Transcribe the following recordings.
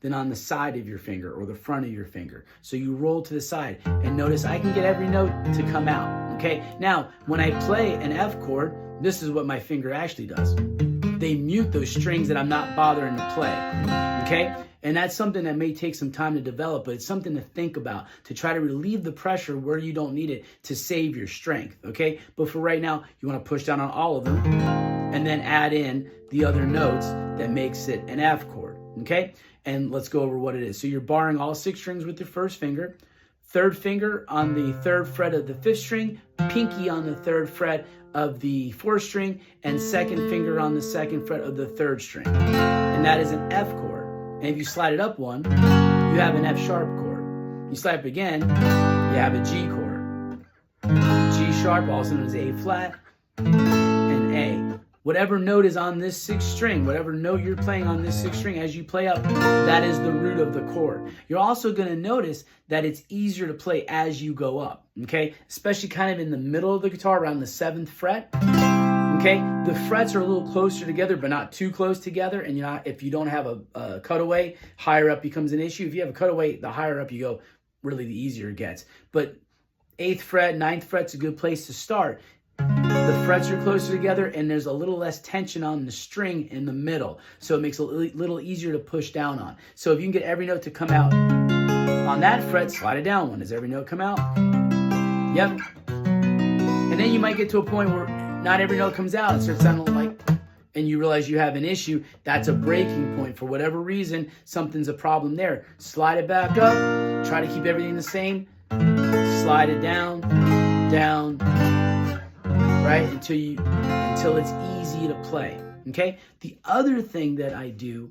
than on the side of your finger or the front of your finger. So you roll to the side, and notice I can get every note to come out, okay? Now, when I play an F chord, this is what my finger actually does. They mute those strings that I'm not bothering to play, okay? And that's something that may take some time to develop, but it's something to think about to try to relieve the pressure where you don't need it to save your strength, okay? But for right now, you want to push down on all of them and then add in the other notes that makes it an F chord, okay? And let's go over what it is. So you're barring all 6 strings with your first finger, third finger on the 3rd fret of the 5th string, pinky on the 3rd fret of the 4th string, and 2nd finger on the 2nd fret of the 3rd string. And that is an F chord. And if you slide it up one, you have an F sharp chord. You slide up again, you have a G chord. G sharp, also known as A flat, and A. Whatever note is on this 6th string, whatever note you're playing on this 6th string, as you play up, that is the root of the chord. You're also going to notice that it's easier to play as you go up, okay? Especially kind of in the middle of the guitar, around the 7th fret. Okay, the frets are a little closer together, but not too close together. And if you don't have a cutaway, higher up becomes an issue. If you have a cutaway, the higher up you go, really the easier it gets. But 8th fret, 9th fret's a good place to start. The frets are closer together, and there's a little less tension on the string in the middle. So it makes it a little easier to push down on. So if you can get every note to come out on that fret, slide it down one. Does every note come out? Yep. And then you might get to a point where not every note comes out. It starts sounding like, and you realize you have an issue. That's a breaking point. For whatever reason, something's a problem there. Slide it back up. Try to keep everything the same. Slide it down, down, right? Until it's easy to play, okay? The other thing that I do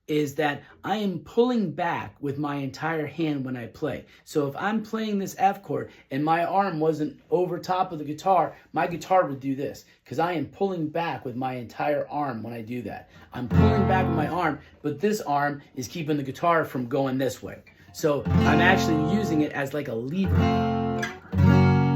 is that I am pulling back with my entire hand when I play. So if I'm playing this F chord and my arm wasn't over top of the guitar, my guitar would do this because I am pulling back with my entire arm when I do that. I'm pulling back with my arm, but this arm is keeping the guitar from going this way. So I'm actually using it as like a lever.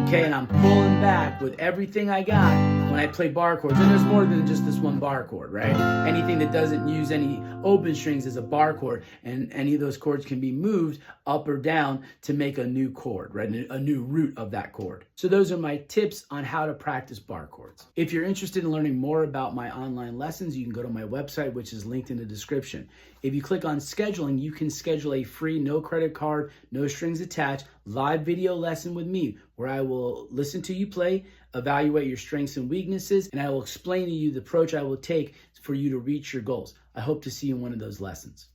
Okay, and I'm pulling back with everything I got when I play bar chords. And there's more than just this one bar chord, right? Anything that doesn't use any open strings is a bar chord, and any of those chords can be moved up or down to make a new chord, right? A new root of that chord. So those are my tips on how to practice bar chords. If you're interested in learning more about my online lessons, you can go to my website, which is linked in the description. If you click on scheduling, you can schedule a free, no credit card, no strings attached, live video lesson with me, where I will listen to you play, evaluate your strengths and weaknesses, and I will explain to you the approach I will take for you to reach your goals. I hope to see you in one of those lessons.